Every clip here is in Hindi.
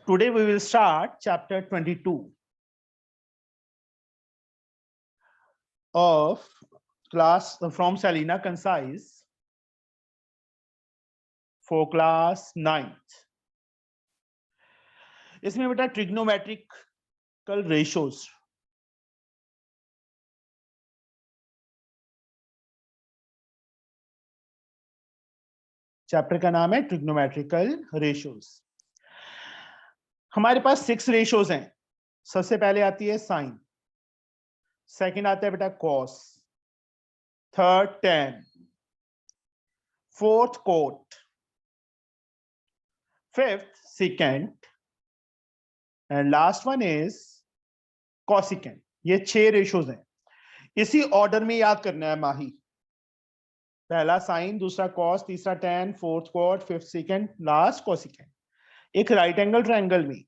Today we will start chapter 22 of class from Salina Concise for class 9th. इसमें बेटा ट्रिग्नोमेट्रिकल रेशियोज चैप्टर का नाम है ट्रिग्नोमेट्रिकल रेशियोज। हमारे पास 6 रेशियोज हैं। सबसे पहले आती है साइन, सेकंड आता है बेटा cos, third tan, fourth cot, fifth secant and last one is cosecant। ये 6 रेशियोज हैं। इसी ऑर्डर में याद करना है माही। पहला साइन, दूसरा कॉस, तीसरा tan, fourth cot, fifth secant, last cosecant। एक राइट एंगल ट्रायंगल में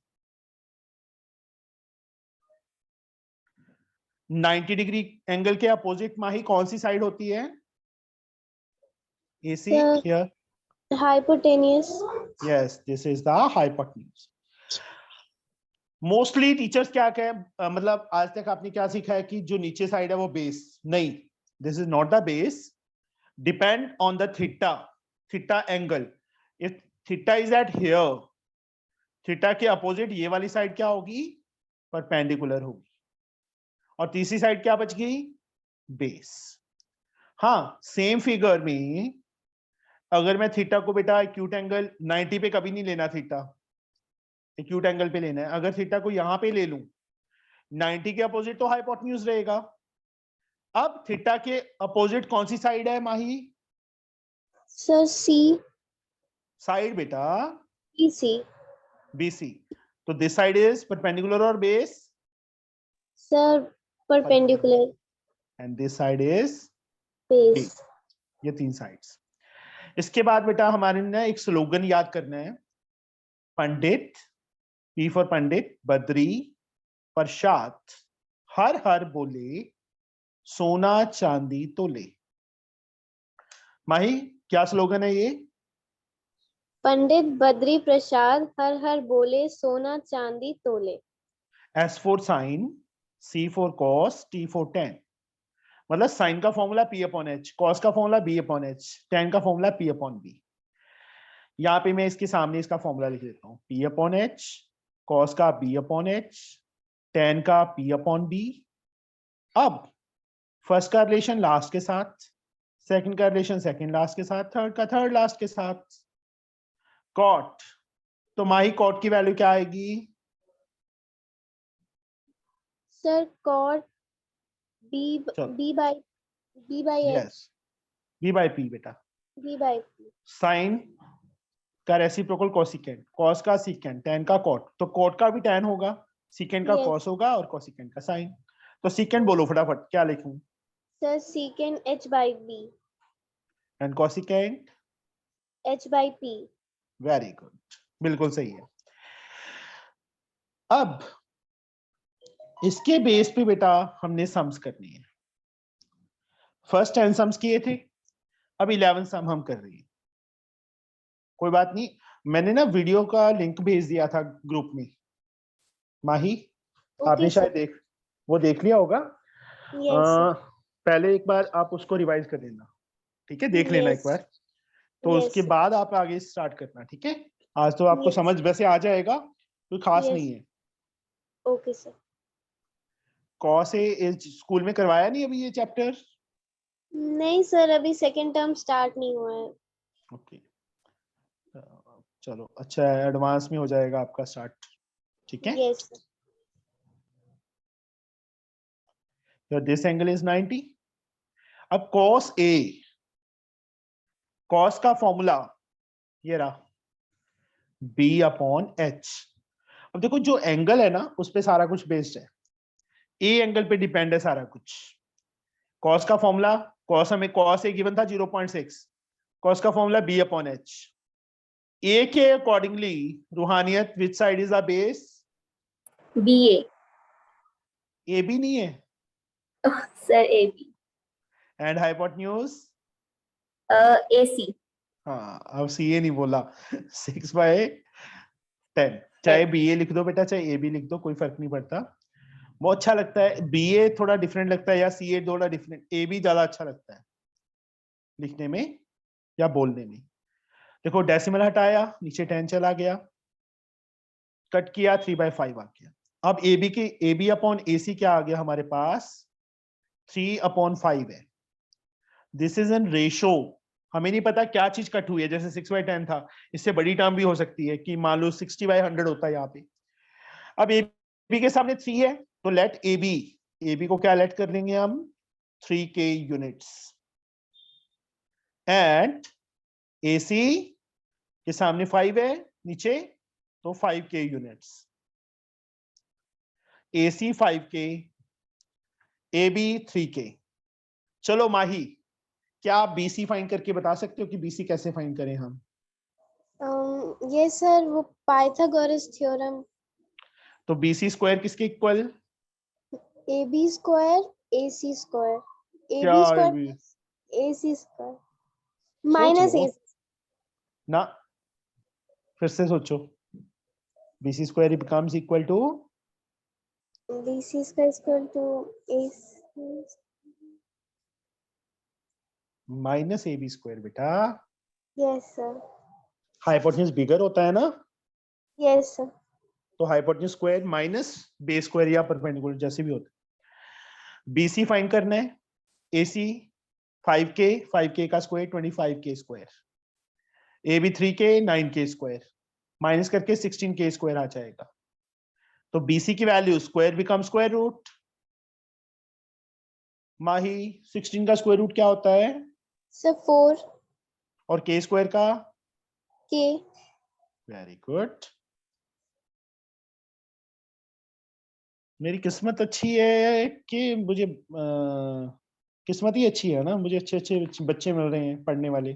90 डिग्री एंगल के अपोजिट माही कौन सी साइड होती है? AC here. Hypotenuse. Yes, this is the hypotenuse. Mostly teachers क्या कहे, मतलब आज तक आपने क्या सीखा है कि जो नीचे साइड है वो बेस नहीं, this is not the base, depend on the theta angle. If theta is eight here, theta के अपोजिट ये वाली साइड क्या होगी? परपेंडिकुलर होगी। और तीसरी साइड क्या बच गई? बेस। हाँ, सेम फिगर में अगर मैं थीटा को बेटा एक्यूट एंगल 90 पे कभी नहीं लेना, थीटा एक्यूट एंगल पे लेना है। अगर थीटा को यहां पे ले लूं 90 के अपोजिट तो हाइपोटेन्यूज रहेगा। अब थीटा के अपोजिट कौन सी साइड है माही? सर सी साइड बेटा BC. BC। तो दिस साइड इज परपेंडिकुलर और base sir perpendicular. And this side is Base. ये 3 साइड्स। इसके बाद बेटा हमारे ने एक स्लोगन याद करना है। पंडित, P फॉर पंडित, बद्री प्रसाद, हर हर बोले सोना चांदी तोले। माही क्या स्लोगन है ये? पंडित बद्री प्रसाद हर हर बोले सोना चांदी तोले। S for sine, C for cos, T for tan। मतलब साइन का formula P upon H, cos का formula B upon H, tan का फॉर्मूला P अपॉन B। यहाँ पे मैं इसके सामने इसका फॉर्मूला लिख देता हूँ, P अपॉन H, कॉस का B अपॉन H, tan का P अपॉन B। अब फर्स्ट का रिलेशन लास्ट के साथ, सेकंड का रिलेशन सेकंड लास्ट के साथ, थर्ड का थर्ड लास्ट के साथ। कॉट, तो माही कॉट की वैल्यू क्या आएगी? Sir cot B by H. Yes, B by P बेटा। B by P. साइन का रेसिप्रोकल कोसिकेंट, कॉस का सीकेंट, tan का कॉट, तो कॉट का भी tan होगा, सीकेंट का Yes. कॉस होगा और कोसिकेंट का साइन। तो सीकेंट बोलो फटाफट, क्या लिखूं? Sir secant H by B. And cosecant H by P. Very good, बिल्कुल सही है। अब इसके बेस पे बेटा हमने सम्स करनी है। फर्स्ट 10 सम्स किए थे, अब 11 सम हम कर रहे हैं। कोई बात नहीं, मैंने ना वीडियो का लिंक भेज दिया था ग्रुप में माही, आपने शायद वो देख लिया होगा। Yes. पहले एक बार आप उसको रिवाइज कर लेना, ठीक है? देख लेना एक Yes. बार, तो Yes. उसके बाद आप आगे स्टार्ट करना, ठीक है? आज तो आपको Yes. समझ वैसे आ जाएगा, कोई खास Yes. नहीं है। Okay sir. Cos A school में करवाया नहीं अभी ये चैप्टर? नहीं सर, अभी सेकेंड टर्म स्टार्ट नहीं हुआ है। ओके, चलो अच्छा है, एडवांस में हो जाएगा आपका स्टार्ट, ठीक है? Yes. So this angle is 90। अब cos A, cos का फॉर्मूला ये रहा, B अपॉन H। अब देखो जो एंगल है ना उस पे सारा कुछ बेस्ड है, A एंगल पे डिपेंड है सारा कुछ। cos का फॉर्मूला, cos हमें cos A गिवन था 0.6, cos का formula B upon H। A के accordingly Ruhaniyat which side is the base? BA. AB नहीं है sir AB. And hypotenuse AC. हाँ, अब CA नहीं बोला, 6 बाय 10, चाहे BA लिख दो बेटा, चाहे AB लिख दो, कोई फर्क नहीं पड़ता। बहुत अच्छा लगता है, BA थोड़ा डिफरेंट लगता है, या CA थोड़ा डिफरेंट, AB ज्यादा अच्छा लगता है लिखने में या बोलने में। देखो डेसिमल हटाया, नीचे 10 चला गया, कट किया, 3/5 आ गया। अब AB अपॉन AC क्या आ गया हमारे पास, 3/5 है। This is an ratio. हमें नहीं पता क्या चीज कट हुई है, जैसे 6/10 था, इससे बड़ी टर्म भी हो सकती है कि मान लो 60/100 होता है यहाँ पे। अब AB के सामने 3 है, तो लेट AB को क्या लेट कर लेंगे हम, 3K यूनिट्स, एंड AC के सामने 5 है नीचे, तो 5K units. AC 5K, AB 3K। चलो माही, क्या आप BC फाइंड करके बता सकते हो कि BC कैसे फाइंड करें हम? ये सर वो पाइथागोरस थ्योरम। तो BC स्क्वायर किसके equal? AB square AC square, क्या AB square AB? AC square सोच माइनस लो AC। ना, फिर से सोचो। BC square becomes equal to BC square equal to AC। Minus AB square बेटा। यस सर, हाइपोटेन्यूज बिगर होता है ना, यस सर। तो hypotenuse square minus base square या परपेंडिकुलर जैसे भी होता है। BC फाइंड करना है, AC 5K का square 25K square, AB 3K 9K square, minus करके 16K स्क्वायर आ जाएगा। तो BC की value square become square root. Mahi 16 का स्क्वायर रूट क्या होता है? सर 4 और K स्क्वायर का? K। Very good. मेरी किस्मत अच्छी है कि मुझे किस्मत ही अच्छी है ना, मुझे अच्छे अच्छे बच्चे मिल रहे हैं पढ़ने वाले।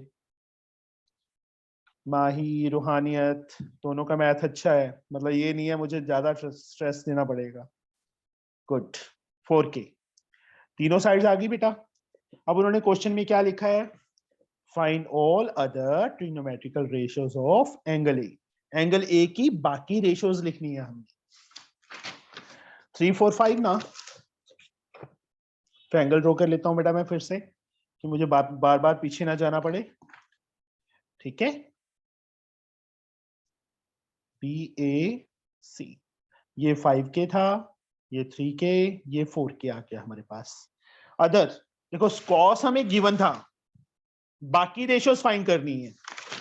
माही, रूहानियत, दोनों का मैथ अच्छा है, मतलब ये नहीं है मुझे ज्यादा स्ट्रेस देना पड़ेगा। गुड। 4K, तीनों साइड्स आ गई बेटा। अब उन्होंने क्वेश्चन में क्या लिखा है, find all other trigonometrical ratios of angle A. Angle A की बाकी रेशियोज लिखनी है हमें। 3 4 5 ना, तो एंगल ड्रॉ कर लेता हूं बेटा मैं फिर से, कि मुझे बार बार पीछे ना जाना पड़े। ठीक है, BAC, ये 5K था, ये 3K, ये 4K आ गया हमारे पास। अदर देखो, कॉस हमें गिवन था, बाकी रेशियोज फाइंड करनी है।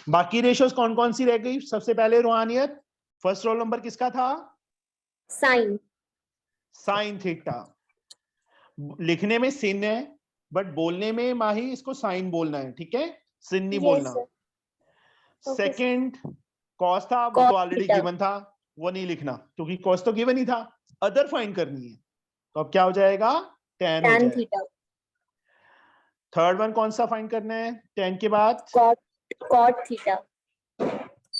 बाकी रेशियोज कौन कौन सी रह गई? सबसे पहले रूहानियत, फर्स्ट रोल नंबर किसका था? साइन। Sine theta. लिखने में सिन है, बट बोलने में माही इसको साइन बोलना है, ठीक है, सिन नहीं बोलना। सेकंड कॉस था, वो तो ऑलरेडी गिवन था, वो नहीं लिखना क्योंकि कॉस तो गिवन ही था। अदर फाइंड करनी है, तो अब क्या हो जाएगा, tan हो जाएगा। थर्ड वन कौन सा फाइंड करना है? tan के बाद कॉट थीटा,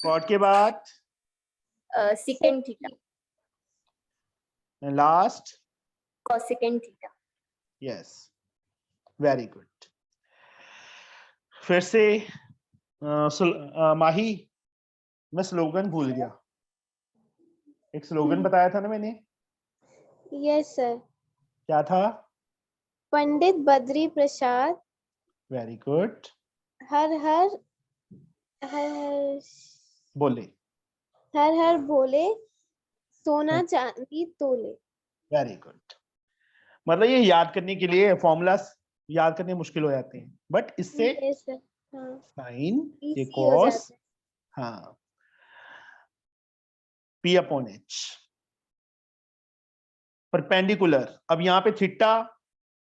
cot के बाद second theta, last cosecant theta. Yes, very good. फिर से माही, मैं स्लोगन भूल गया, एक स्लोगन बताया था ना मैंने, यस सर, क्या था? पंडित बद्री प्रसाद वेरी गुड, हर हर हर बोले। हर हर बोले सोना चांदी तोले। Very good. मतलब ये याद करने के लिए फॉर्मूलास याद करने मुश्किल हो जाते हैं, बट इससे यस सर, हाँ साइन, ये इजी हो कॉस, जाता है। हाँ, P/H परपेंडिकुलर। अब यहाँ पे थीटा,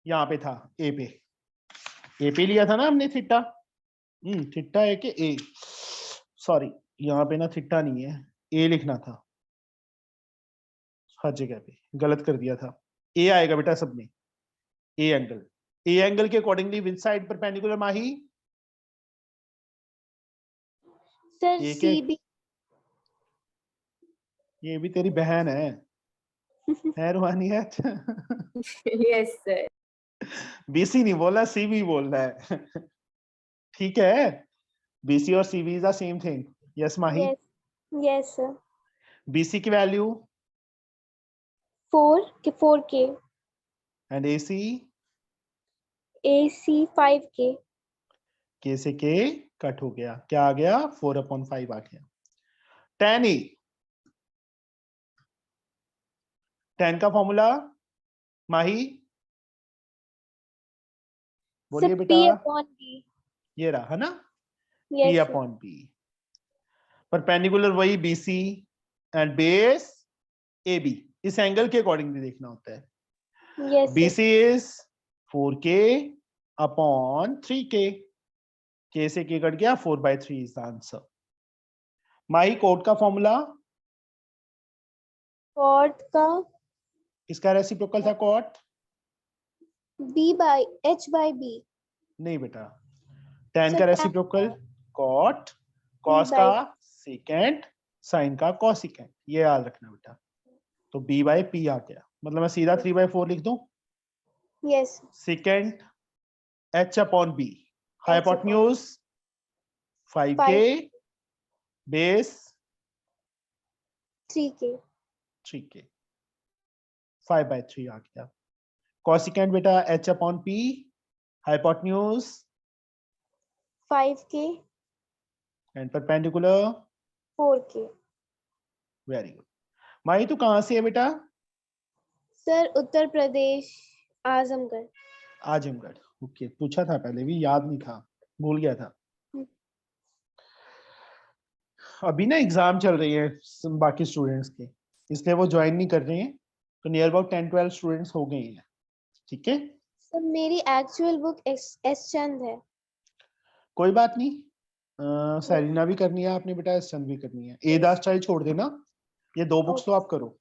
यहाँ पे था ए पे लिया था ना हमने थीटा। थीटा है कि ए, सॉरी यहाँ पे ना थीटा नहीं है, ए लिखना था, हर जगह पे गलत कर दिया था। ए आएगा बेटा सब में, ए एंगल के accordingly which side perpendicular Mahi? Sir A के, CB। ये भी तेरी बहन है रूहानियत। Yes sir. BC नहीं बोलना, CB बोलना है। ठीक है, BC और CB is the same thing. Yes Mahi, yes, yes sir. BC की value 4K, and AC AC 5K, K से K कट हो गया, क्या आ गया 4/5 आ गया। tan E, tan का फॉर्मूला माही बोलिए Sir, बेटा, P/B. ये रहा है ना, P Yes, sir. Upon P। Perpendicular वही BC एंड बेस AB, इस एंगल के अकॉर्डिंगली देखना होता है। Yes, sir. BC is 4K upon 3K, K से K कट गया, 4/3 is the answer। Mahi cot का फॉर्मूला, Cot का इसका रेसिप्रोकल था कॉट, H/B. नहीं बेटा, tan Sir, का tan reciprocal cot, B cos by का सेकेंड, sin का कोसिकेंड, ये याद रखना बेटा। तो B/P आ गया, मतलब मैं सीधा 3/4 लिख दूं, yes, secant H upon B, hypotenuse 5K 5 base 3K, 3K, 5/3 आ गया। कोसिकेंड बेटा H upon P, hypotenuse 5K, and perpendicular 4K. Very good. Mahi तू कहां से है बेटा? Sir, उत्तर प्रदेश, आजमगढ़. आजमगढ़, ओके, पूछा था पहले भी, याद नहीं था, भूल गया था। अभी ना एग्जाम चल रही है बाकी स्टूडेंट्स के, इसलिए वो ज्वाइन नहीं कर रहे हैं, तो नियर अबाउट 10-12 स्टूडेंट्स हो गए हैं, ठीक है। सर, मेरी एक्चुअल बुक एस चंद है. कोई बात नहीं, सैरीना भी करनी है आपने बेटा, एस चंद भी करनी है, ए दास चाहे छोड़ देना, ये 2 बुक्स तो आप करो।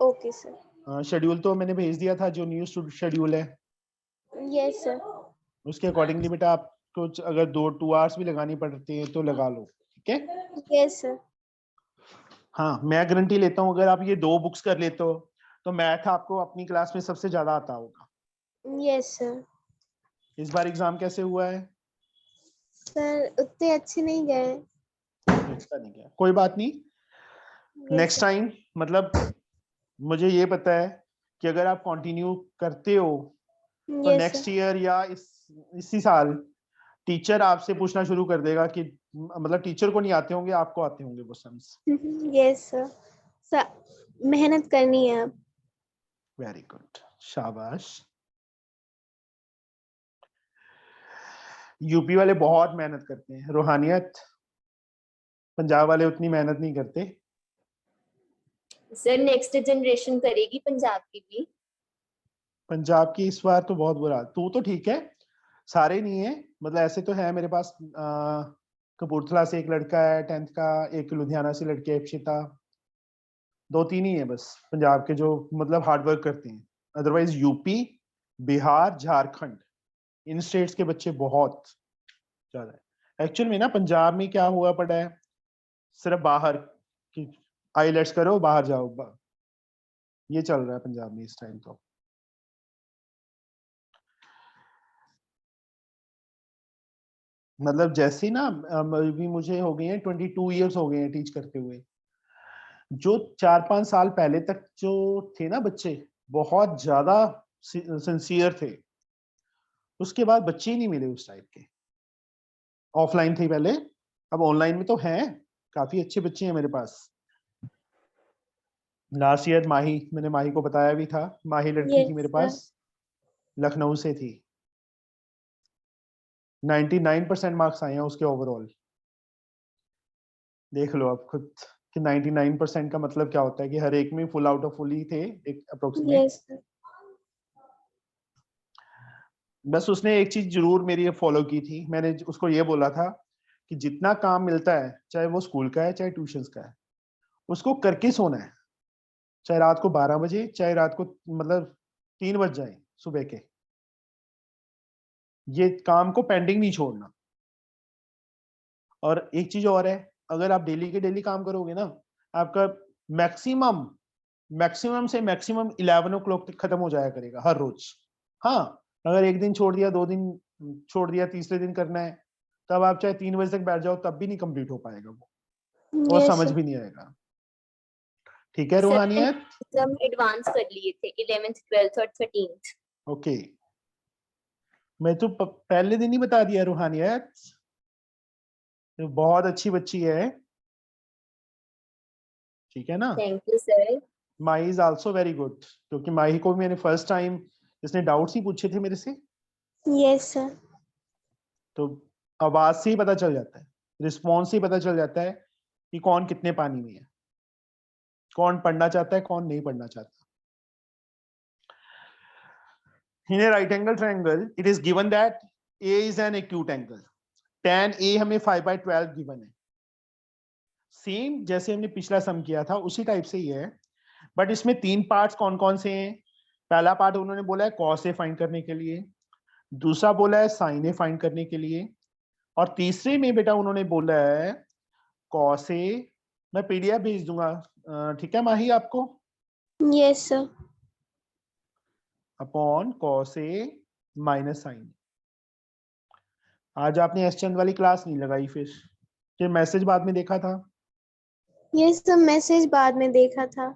Okay sir. शेड्यूल तो मैंने भेज दिया था, जो न्यू शेड्यूल है यस सर. उसके अकॉर्डिंगली बेटा आपको अगर 2 आवर्स भी लगानी पड़ती है तो लगा लो, ठीक है। Yes sir. हाँ, मैं गारंटी लेता हूँ अगर आप ये 2 बुक्स कर लेते हो तो मैथ आपको अपनी क्लास में सबसे ज्यादा आता होगा। Yes sir. इस बार एग्जाम कैसे हुआ है? सर, उतने अच्छे नहीं गए. अच्छा नहीं गया, कोई बात नहीं, नेक्स्ट टाइम, मतलब मुझे ये पता है कि अगर आप कंटिन्यू करते हो तो यस नेक्स्ट सर. ईयर या इसी साल टीचर आपसे पूछना शुरू कर देगा कि, मतलब टीचर को नहीं आते होंगे, आपको आते होंगे वो सम्स। Yes sir. सर, मेहनत करनी है अब. वेरी गुड, शाबाश। यूपी वाले बहुत मेहनत करते हैं, रूहानियत, पंजाब वाले उतनी मेहनत नहीं करते। सर, नेक्स्ट जनरेशन करेगी पंजाब की भी। पंजाब की इस बार तो बहुत बुरा, तू तो ठीक है, सारे नहीं है, मतलब ऐसे तो है मेरे पास, कपूरथला से एक लड़का है 10th का, एक लुधियाना से लड़की है इप्शिता, 2-3 ही है बस पंजाब के जो मतलब हार्ड वर्क करते हैं, अदरवाइज यूपी, बिहार, झारखंड, इन स्टेट्स के बच्चे बहुत ज्यादा है। एक्चुअल में ना पंजाब में क्या हुआ पड़ा है, सिर्फ बाहर की आईलेट्स करो बाहर जाओ, ये चल रहा है पंजाब में इस टाइम तो। मतलब जैसे ना अभी मुझे हो गए हैं 22 ईयर्स हो गए हैं टीच करते हुए, जो 4-5 साल पहले तक जो थे ना बच्चे, बहुत ज्यादा सिंसियर थे, उसके बाद बच्चे ही नहीं मिले उस टाइप के। ऑफलाइन थे पहले, अब ऑनलाइन में तो हैं, काफी अच्छे बच्चे हैं मेरे पास। लास्ट ईयर माही, मैंने माही को बताया भी था, माही लड़की थी यस मेरे सर. पास, लखनऊ से थी, 99% मार्क्स आए हैं उसके ओवरऑल। देख लो आप खुद कि 99% का मतलब क्या होता है, कि हर एक में फुल आउट ऑफ फुल ही थे, एक अप्रोक्सीमेट। Yes sir. बस उसने एक चीज जरूर मेरी फॉलो की थी, मैंने उसको ये बोला था कि जितना काम मिलता है, चाहे वो स्कूल का है चाहे ट्यूशंस का है, उसको करके सोना है, चाहे रात को 12 बजे, चाहे रात को मतलब 3 बज जाए सुबह के, ये काम को पेंडिंग नहीं छोड़ना। और एक चीज और है, अगर आप डेली के डेली काम करोगे ना, आपका मैक्सिमम मैक्सिमम से मैक्सिमम 11 o'clock तक खत्म हो जाया करेगा हर रोज। हाँ, अगर एक दिन छोड़ दिया, 2 दिन छोड़ दिया, तीसरे दिन करना है, तब आप चाहे 3 बजे तक बैठ जाओ तब भी नहीं कंप्लीट हो पाएगा वो, और यस समझ सर. भी नहीं आएगा। ठीक है रूहानियत? हम एडवांस कर लिए थे 11th 12th और 13th। ओके, मैं तो पहले दिन ही बता दिया रूहानियत, तो बहुत अच्छी बच्ची है, ठीक है ना? Thank you sir. Mahi is also very good, क्योंकि माही को मैंने फर्स्ट टाइम इसने डाउट्स ही पूछे थे मेरे से, यस सर। तो आवाज से ही पता चल जाता है, रिस्पॉन्स से ही पता चल जाता है कि कौन कितने पानी में है, कौन पढ़ना चाहता है, कौन नहीं पढ़ना चाहता। In a right angle triangle, it is given that A is an acute angle. Tan A हमें 5/12 given है। सेम जैसे हमने पिछला सम किया था उसी टाइप से ही है, बट इसमें 3 पार्ट्स कौन कौन से हैं? पहला पार्ट उन्होंने बोला है कॉस ए फाइंड करने के लिए, दूसरा बोला है साइन ए फाइंड करने के लिए, और तीसरे में बेटा उन्होंने बोला है कॉस ए, मैं पीडीएफ भेज दूंगा, ठीक है माही आपको, yes sir. Upon cos A minus sign. आज आपने एस चंद वाली क्लास नहीं लगाई, फिर मैसेज बाद में देखा था? यस सर, मैसेज बाद में देखा था।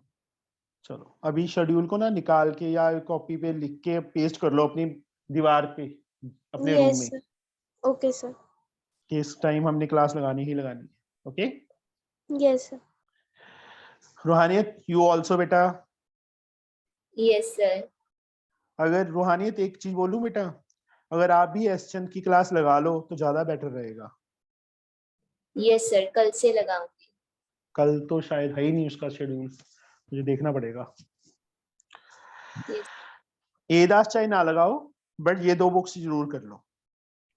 चलो अभी शेड्यूल को ना निकाल के या कॉपी पे लिख के पेस्ट कर लो अपनी दीवार पे अपने रूम यस में, सर। Okay sir. कि इस टाइम हमने क्लास लगानी ही लगानी है। Okay yes sir. Ruhaniyat, you also बेटा। Yes sir. अगर रूहानियत एक चीज बोलूं बेटा, अगर आप भी एस चंद की क्लास लगा लो तो ज्यादा बेटर रहेगा। यस सर, कल से लगाऊंगी। कल तो शायद है ही नहीं उसका शेड्यूल, मुझे देखना पड़ेगा। Yes. एदास चाहे ना लगाओ, बट ये 2 बुक्स जरूर कर लो,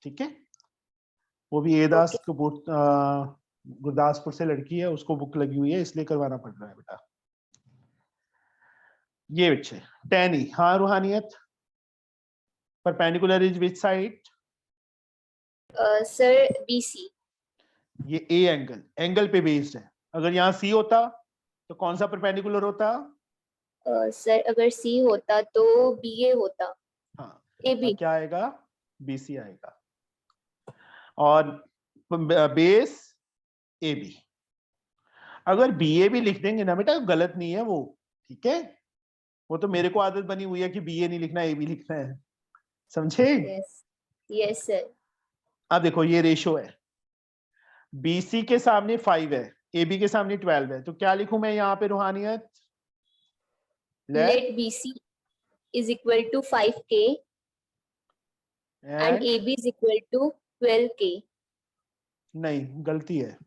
ठीक है? वो भी एदास Okay. को गुरदासपुर से लड़की है, उसको बुक लगी हुई है, इसलिए करवाना पड़ रहा है बेटा। ये बच्चे टैनी, हाँ Ruhaniyat, perpendicular is which side? Sir BC। ये ए एंगल पे बेस्ड है। अगर यहाँ सी होता तो कौन सा परपेंडिकुलर होता? सर अगर C होता तो BA होता। हाँ, AB। अब क्या आएगा? बीसी आएगा, और बेस ए बी। अगर बी ए भी लिख देंगे ना बेटा, गलत नहीं है वो, ठीक है? वो तो मेरे को आदत बनी हुई है कि बी ए नहीं लिखना, ए बी लिखना है, समझे? यस। Yes sir. अब देखो ये रेशो है, बीसी के सामने 5 है, ए बी के सामने 12 है, तो क्या लिखूं मैं यहाँ पे रूहानियत? Let BC is equal to 5K and and AB is equal to 12K। नहीं, गलती है।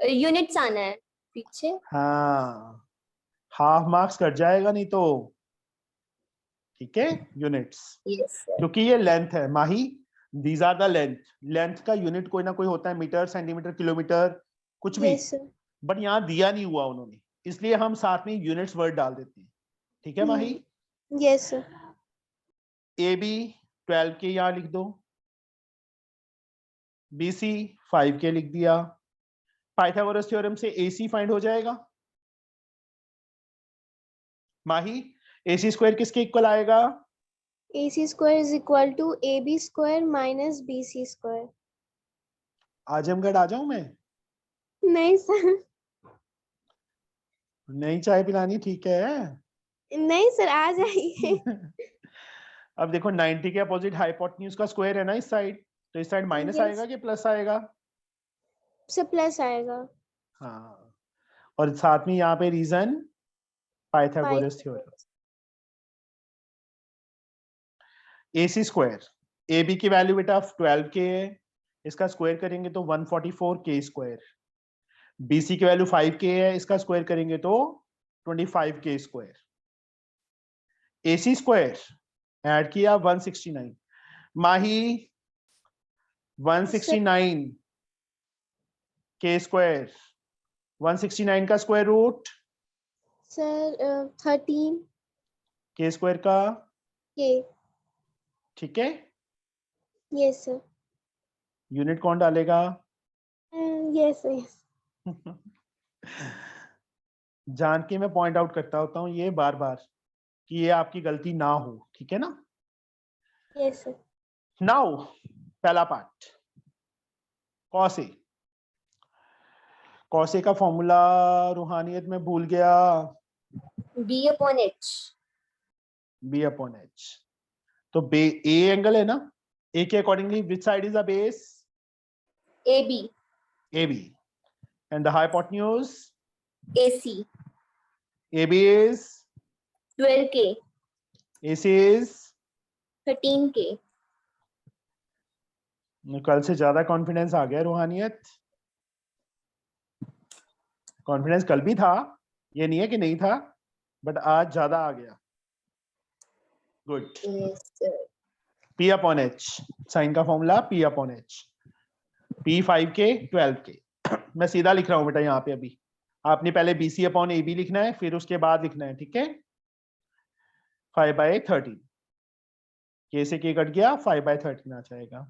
यूनिट्स आना है पीछे। हाँ, हाफ मार्क्स कट जाएगा नहीं तो, ठीक है? Units, yes sir. क्योंकि ये लेंथ है Mahi, these are the length, length का यूनिट कोई ना कोई होता है, मीटर, सेंटीमीटर, किलोमीटर, कुछ भी, यस सर। बट यहाँ दिया नहीं हुआ उन्होंने, इसलिए हम साथ में यूनिट्स वर्ड डाल देते हैं, ठीक है Mahi? Yes sir. A B 12 के यहाँ लिख दो, बी सी 5 के लिख दिया, पाइथागोरस थ्योरम से ए सी फाइंड हो जाएगा। माही ए सी स्क्वायर किसके इक्वल आएगा? AC square is equal to AB square minus BC square। Azamgarh आ जाऊं मैं? नहीं सर। नहीं चाय पिलानी, ठीक है? नहीं सर, आ जाइए। अब देखो 90 के अपोजिट हाइपोटेन्यूज का स्क्वायर है ना इस साइड, तो इस साइड माइनस Yes. आएगा कि प्लस आएगा? से प्लस आएगा। हाँ, और साथ में यहाँ पे reason Pythagoras theorem. AC square, AB की वैल्यू बेटा 12K है, इसका स्क्वायर करेंगे तो 144K स्क्वायर। BC की वैल्यू 5K है, इसका स्क्वायर करेंगे तो 25K square. AC square add किया 169, माही 169 K स्क्वायर, 169 का square root sir 13 K square का, K। ठीक है? Yes sir. यूनिट कौन डालेगा? Yes yes. जान के मैं पॉइंट आउट करता होता हूँ ये बार बार, कि ये आपकी गलती ना हो, ठीक है ना? Yes sir. नाउ पहला पार्ट, कॉस ए। कॉसे का फॉर्मूला रूहानियत में भूल गया। B/H. B/H। तो ए एंगल है ना, ए के accordingly which side is the base? AB. AB। And the hypotenuse? AC. AB is 12K. AC is 13K. कल से ज्यादा कॉन्फिडेंस आ गया रूहानियत। कॉन्फिडेंस कल भी था, ये नहीं है कि नहीं था, बट आज ज्यादा आ गया। Good. Yes, sir. P/H, sine का formula P/H। P 5K 12K। मैं सीधा लिख रहा हूं बेटा यहाँ पे। अभी आपने पहले BC/AB लिखना है, फिर उसके बाद लिखना है, ठीक है? 5/13 K से K कट गया, 5/13 आ जाएगा।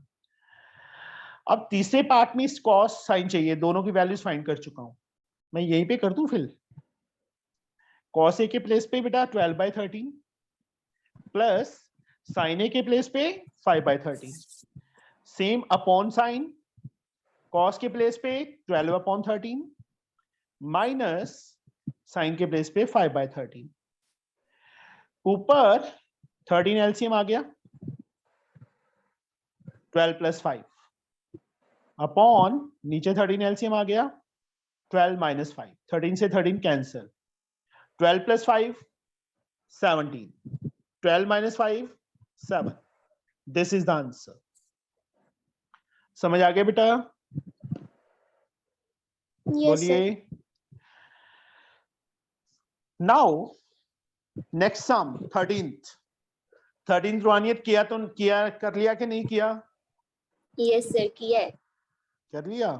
अब तीसरे पार्ट में इस कॉस साइन चाहिए, दोनों की वैल्यूज फाइंड कर चुका हूं मैं। यहीं पे कर दूं फिल। कॉस ए के प्लेस पे बेटा 12/13 प्लस साइन ए के प्लेस पे 5/13। सेम अपॉन साइन कॉस के प्लेस पे 12/13 माइनस साइन के प्लेस पे 5/13। ऊपर 13 एलसीएम आ गया, 12 + 5 अपॉन नीचे 13 एलसीएम आ गया, 12 - 5। 13 से 13 cancel, 12 + 5 17, 12 - 5 7। This is the answer. समझ आ गया बेटा? Yes, sir. बोलिए। नाउ नेक्स्ट सम 13th रूहानियत किया तो किया, कर लिया कि नहीं किया? Yes, sir. किया है. कर लिया,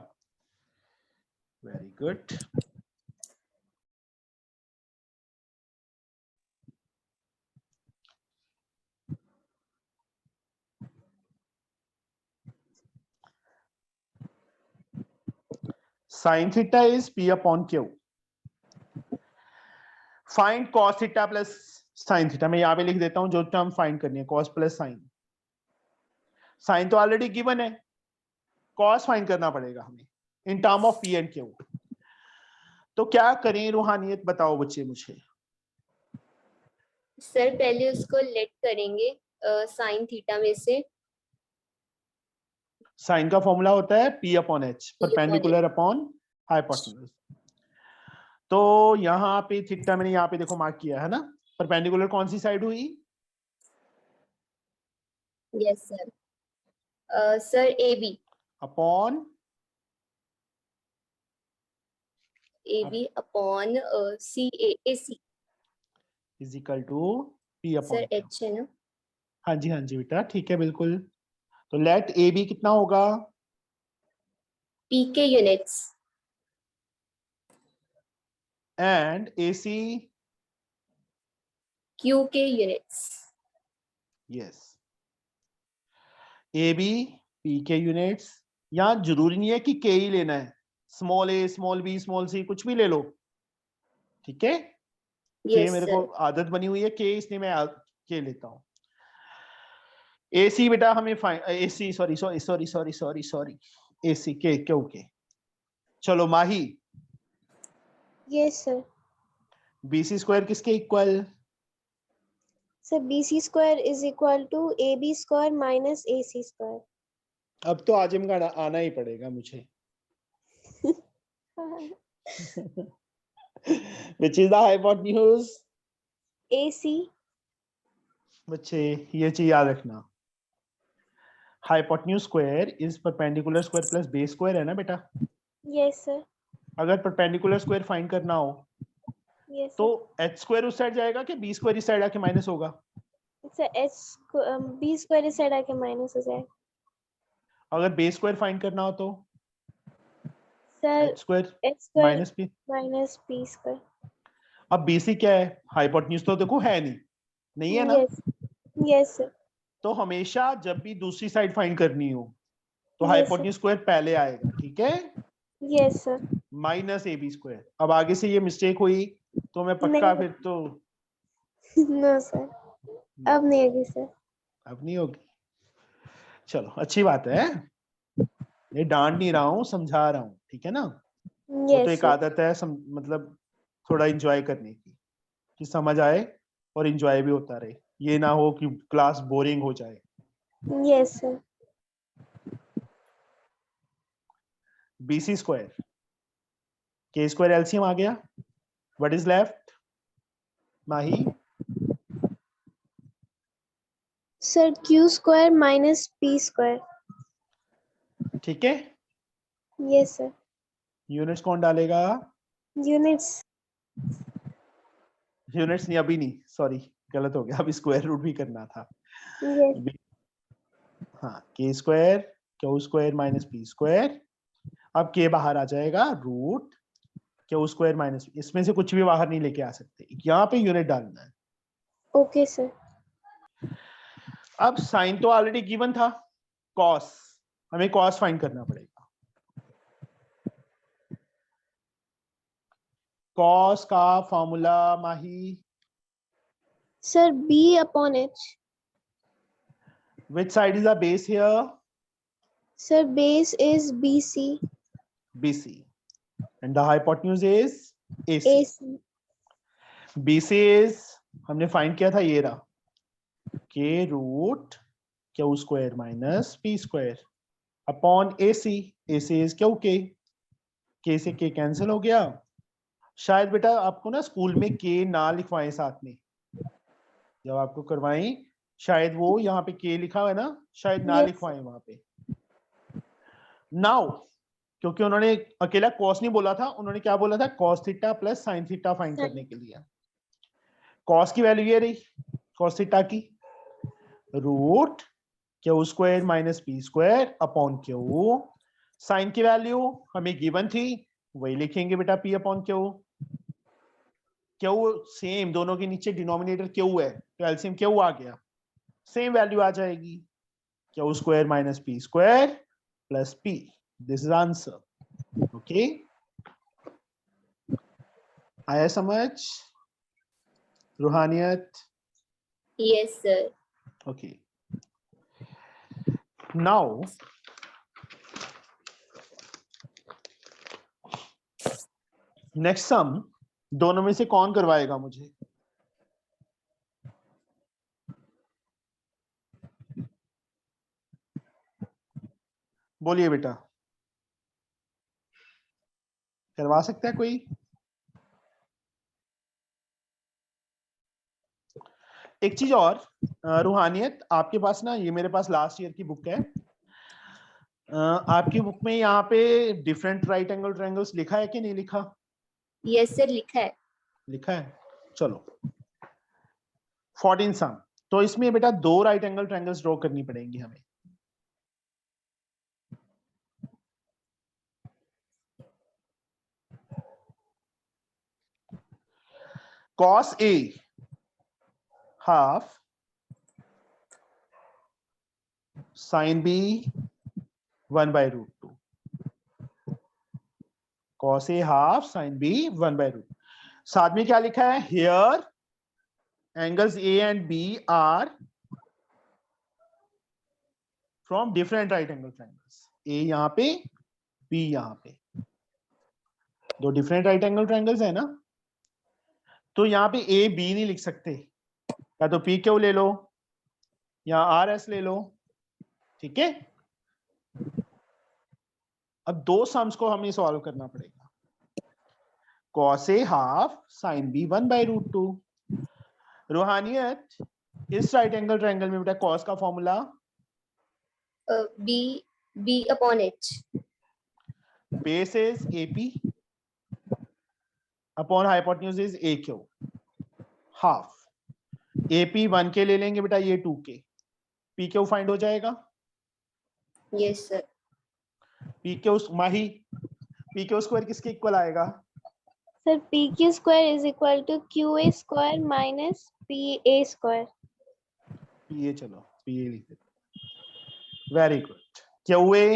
very good. sin theta is P/Q। Find cos theta plus sin theta। मैं यहां पे लिख देता हूं जो टर्म फाइंड करनी है, cos प्लस sin। sin तो ऑलरेडी गिवन है, cos फाइंड करना पड़ेगा हमें in term of P and Q। तो क्या करें रूहानियत, बताओ बच्चे मुझे। सर पहले उसको लेट करेंगे साइन थीटा में से. साइन का फॉर्मूला होता है P/H, परपेंडिकुलर अपॉन हाइपोटेन्यूज। तो यहाँ पे थीटा मैंने यहाँ पे देखो मार्क किया है ना, परपेंडिकुलर कौन सी साइड हुई? Yes sir. Sir AB. Upon AB upon AC is equal to P/Q। Sir H है ना. हाँ जी बेटा, ठीक है बिल्कुल। तो लेट AB कितना होगा? PK units and AC QK units. Yes, AB PK units. यहाँ जरूरी नहीं है कि K ही लेना है, small a small b small c कुछ भी ले लो, ठीक है? K यस मेरे सर. को आदत बनी हुई है K, इसलिए मैं K लेता हूँ। AC बेटा हमें AC सॉरी AC के चलो माही, Yes, sir. BC स्क्वायर किसके equal? So BC square is equal to AB square minus AC square. अब तो आजिम का आना ही पड़ेगा मुझे। Which is the hypotenuse? AC. बच्चे ये चीज याद रखना, hypotenuse square is perpendicular square plus base square है ना बेटा। Yes, sir. अगर परपेंडिकुलर स्क्वायर फाइंड करना हो Yes, तो sir. h स्क्वायर उस साइड जाएगा कि b स्क्वायर इस साइड आके माइनस होगा? So B square इस साइड आके माइनस हो जाए. अगर बेस स्क्वायर फाइंड करना हो तो Sir h square H square minus b। minus B square. अब BC क्या है? हाइपोटेन्यूज तो देखो है नहीं है ना। Yes. Yes, sir. तो हमेशा जब भी दूसरी साइड फाइंड करनी हो तो Yes, हाइपोटेन्यूज स्क्वायर पहले आएगा, ठीक है? Yes, sir. Minus AB square. अब आगे से ये मिस्टेक हुई तो मैं पक्का नहीं. फिर तो No, sir. अब नहीं होगी sir. अब नहीं होगी। चलो अच्छी बात है, ये डांट नहीं रहा हूं, समझा रहा हूं, ठीक है ना? वो तो Yes, एक sir. आदत है मतलब थोड़ा इंजॉय करने की, कि समझ आए और इंजॉय भी होता रहे, ये ना हो कि क्लास बोरिंग हो जाए। Yes, sir. BC square, K square LCM आ गया, what is left Mahi? Sir, Q square minus P square. ठीक है, Yes, sir. यूनिट्स कौन डालेगा? Units. यूनिट्स नहीं, अभी नहीं, सॉरी गलत हो गया, अभी स्क्वायर रूट भी करना था। Yes. हाँ, K square Q square minus P square, अब K बाहर आ जाएगा, रूट Q स्क्वायर माइनस, इसमें से कुछ भी बाहर नहीं लेके आ सकते, यहाँ पे यूनिट डालना है। Okay, sir. अब साइन तो ऑलरेडी गिवन था, कॉस, हमें कॉस फाइंड करना पड़ेगा। कॉस का formula Mahi, Sir, B upon H. which side is the base here? Sir, base is BC. BC, and the hypotenuse is AC. AC. BC is, हमने फाइंड किया था, ये रहा, K root Q square minus P square upon AC, AC is क्यों K से K कैंसिल हो गया। शायद बेटा आपको ना स्कूल में K ना लिखवाएं साथ में, जब आपको करवाएं शायद वो यहाँ पे K लिखा हुआ है ना, शायद ना Yes. लिखवाएं वहां पे। नाउ क्योंकि उन्होंने अकेला कॉस नहीं बोला था, उन्होंने क्या बोला था, cos theta plus sine theta find करने के लिए। कॉस की वैल्यू ये रही, कॉस थीटा की root Q square minus P square upon Q, sine की वैल्यू हमें गिवन थी, वही लिखेंगे बेटा, P upon Q। Q same, दोनों के नीचे डिनोमिनेटर Q है, तो एलसीएम Q आ गया, सेम वैल्यू आ जाएगी, Q square minus P square plus P, this is answer. Okay, आया समझ रूहानियत? Yes, sir. Okay, now next sum, दोनों में से कौन करवाएगा मुझे? बोलिए बेटा, करवा सकता है कोई? एक चीज और, रूहानियत, आपके पास ना, ये मेरे पास लास्ट ईयर की बुक है, आपकी बुक में यहाँ पे डिफरेंट राइट एंगल ट्रायंगल्स लिखा है कि नहीं लिखा? Yes, sir. लिखा है। लिखा है, चलो 14 सम, तो इसमें बेटा 2 राइट एंगल ट्रायंगल्स ड्रॉ करनी पड़ेंगी हमें। cos A half sin B 1/√2, cos A half sin B 1/√2, साथ में क्या लिखा है, here angles A and B are from different right angle triangles, A यहाँ पे, B यहाँ पे, दो डिफरेंट राइट एंगल ट्रायंगल्स है ना, तो यहाँ पे A B नहीं लिख सकते, या तो P क्यू ले लो या आर एस ले लो, ठीक है। अब 2 सम्स को हमें सॉल्व करना पड़ेगा, cos A half sin B 1/√2, रूहानियत इस राइट एंगल ट्रायंगल में बेटा cos का formula B upon H. Base is AP upon hypotenuse is AQ, half AP 1 के ले लेंगे बेटा, ये 2 के, PQ फाइंड हो जाएगा, Yes, sir. PQ माही, PQ स्क्वायर किसके इक्वल आएगा? Sir, PQ square is equal to QA square minus PA square. ये चलो PA लिख देते, very good, QA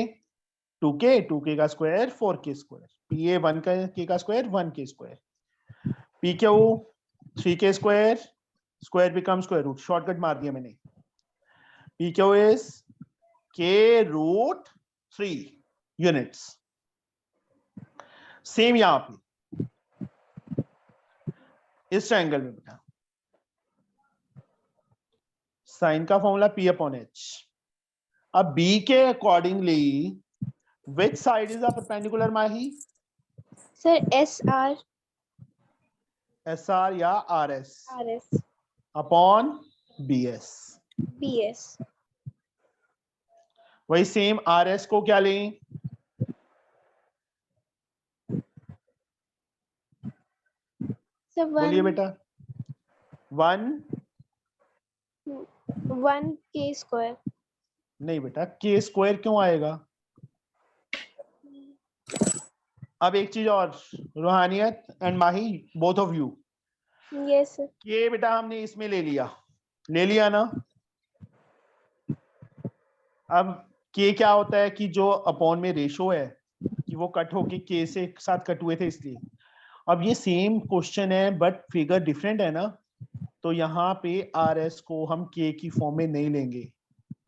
2k, 2k का square 4k square, PA 1k का square 1k square, PQ 3k square, square become square root, shortcut मार दिया मैंने, PQ is k root 3 units, same यहां पे इस ट्रायंगल में बेटा साइन का फॉर्मूला P अपॉन H। अब B के accordingly which side is the perpendicular Mahi? Sir SR SR या RS RS upon BS। BS। वही सेम RS को क्या लें? सर बोलिए बेटा। 1 K स्क्वायर। नहीं बेटा, K स्क्वायर क्यों आएगा? अब एक चीज और, Ruhaniyat and Mahi both of you, yes sir. ये बेटा हमने इसमें ले लिया ना। अब K क्या होता है कि जो अपॉन में रेशो है कि वो कट होके K से एक साथ कट हुए थे, इसलिए। अब ये सेम क्वेश्चन है बट फिगर डिफरेंट है ना, तो यहाँ पे RS को हम K की फॉर्म में नहीं लेंगे,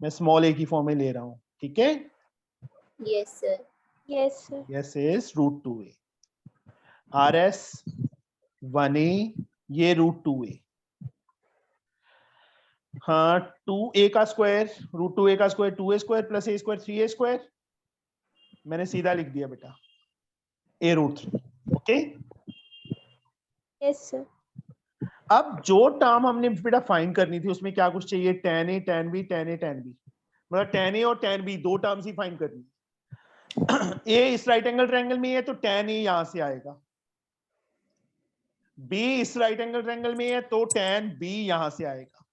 मैं स्मॉल a की फॉर्म में ले रहा हूँ, ठीक है? Yes sir. Yes sir. Yes is √2a, RS 1a, ये √2a। हाँ, 2a का स्क्वायर √2a का square 2a square plus a square 3a square, मैंने सीधा लिख दिया बेटा a √3। Okay, yes sir. अब जो टर्म हमने बेटा फाइंड करनी थी उसमें क्या कुछ चाहिए? tan a tan b tan a tan b, मतलब tan a और tan b दो टर्म्स ही फाइंड करनी। a इस राइट एंगल ट्रायंगल में है तो tan a यहां से आएगा, b इस राइट एंगल ट्रायंगल में है तो tan b यहां से आएगा।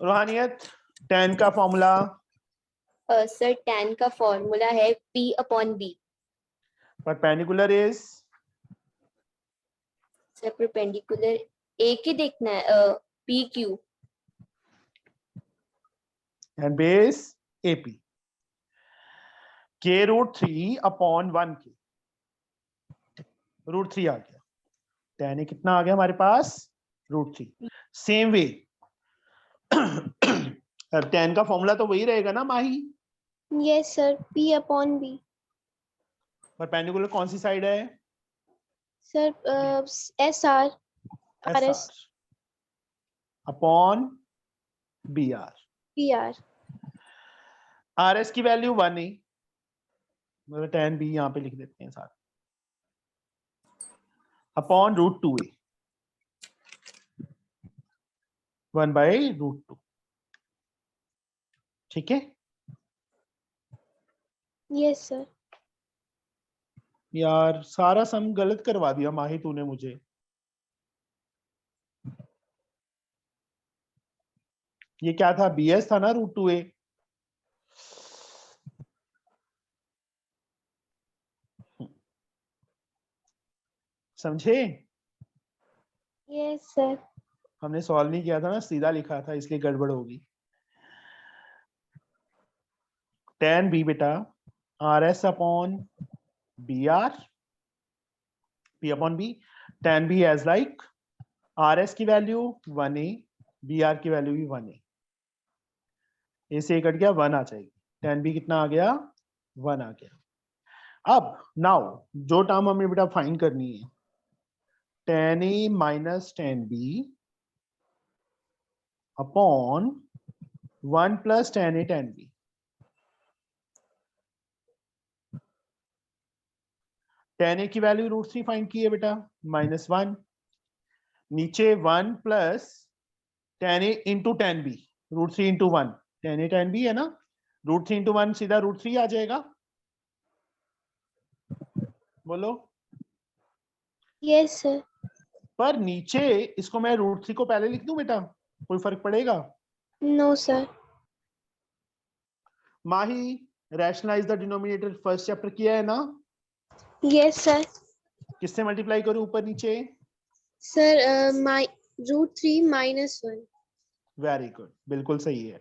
रूहानियत, tan का फॉर्मूला? सर tan का फॉर्मूला है P upon B। Perpendicular is? Sir perpendicular एक ही देखना है, PQ and base AP। K √3 upon 1 के, √3 आ गया, tan a कितना आ गया हमारे पास? √3। सेम वे tan का फॉर्मूला तो वही रहेगा ना Mahi? Yes sir P upon B। Perpendicular कौन सी साइड है? सर SR RS SR अपॉन BR। PR। RS की वैल्यू 1 है, मतलब tan B यहां पे लिख देते हैं साथ, अपॉन √2a 1/√2। ठीक है यस सर। यार, सारा सम गलत करवा दिया माही तूने मुझे। ये क्या था? BS था ना √2a। समझे? Yes sir. हमने सॉल्व नहीं किया था ना, सीधा लिखा था, इसलिए गड़बड़ होगी। tan b बेटा RS upon BR, P upon B। tan b as like RS की वैल्यू 1a, BR की वैल्यू भी 1a, ए से कट गया 1 आ जाएगी, tan b कितना आ गया? 1 आ गया। अब नाउ जो टर्म हमें बेटा फाइंड करनी है, tan a minus tan b upon 1 plus tan a tan b। tan a की वैल्यू √3 फाइंड की है बेटा, -1, नीचे 1 plus tan a into tan b, √3 into 1, tan a tan b है ना, √3 इंटू 1 सीधा √3 आ जाएगा। बोलो। Yes sir. पर नीचे इसको मैं √3 को पहले लिख दूं बेटा, कोई फर्क पड़ेगा? No sir. Mahi, rationalise the denominator first chapter किया है ना? Yes sir. किससे मल्टीप्लाई करूं ऊपर नीचे? सर √3 -1। वेरी गुड, बिल्कुल सही है।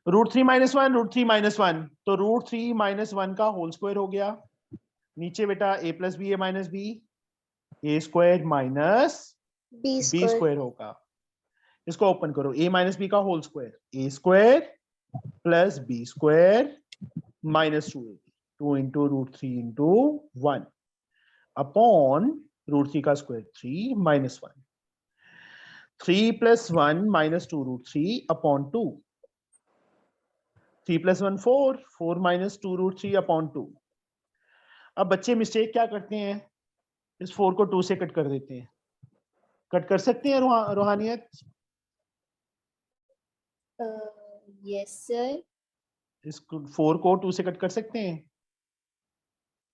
√3 -1 √3 -1, तो √3 -1 का होल स्क्वायर हो गया। नीचे बेटा a plus b a minus b, a square minus B b square. Square होगा। इसको ओपन करो, a माइनस बी का whole square, a square plus b square -2ab। 2 into root 3 into 1 upon root 3 का square 3 minus 1. 3 plus 1 minus 2 root 3 upon 2. 3 plus 1 4, 4 minus 2 root 3 upon 2. अब बच्चे मिस्टेक क्या करते हैं, इस 4 को 2 से कट कर देते हैं. कट कर सकते हैं रूहानियत? Yes sir. इस 4 को 2 से कट कर सकते हैं?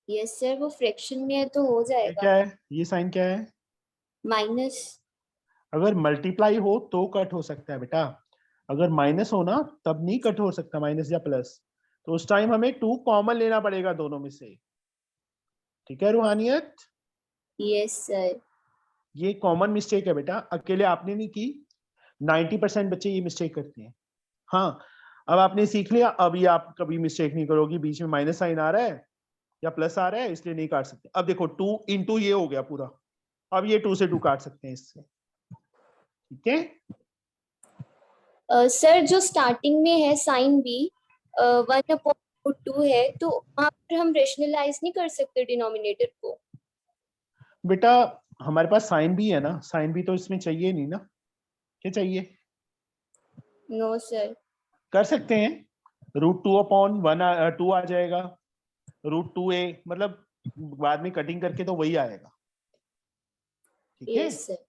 यस सर, वो फ्रैक्शन में है तो हो ये जाएगा. क्या है, ये साइन क्या है? माइनस. अगर मल्टीप्लाई हो तो कट हो सकता है बेटा, अगर माइनस हो ना तब नहीं कट हो सकता, माइनस या प्लस. तो उस टाइम हमें 2 कॉमन लेना पड़ेगा दोनों में से. ठीक है रूहानियत? Yes sir. ये कॉमन मिस्टेक है बेटा, अकेले आपने नहीं की, 90% बच्चे ये मिस्टेक करते हैं. हाँ, अब आपने सीख लिया, अब ये आप कभी मिस्टेक नहीं करोगी, बीच में माइनस साइन आ रहा है या प्लस आ रहा है इसलिए नहीं काट सकते. अब देखो 2 into ये हो गया पूरा, अब ये 2 से 2 काट सकते हैं इससे. ठीक है सर जो स्टार्टिंग में है साइन बी 1/2 है, तो वहाँ पर हम रेशनलाइज नहीं कर सकते डिनोमिनेटर को? बेटा, हमारे पास साइन भी है ना, साइन भी तो इसमें चाहिए नहीं ना, क्या चाहिए? No sir. कर सकते हैं, √2/1 2 आ जाएगा, √2a, मतलब बाद में कटिंग करके तो वही आएगा. ठीक है, यस सर.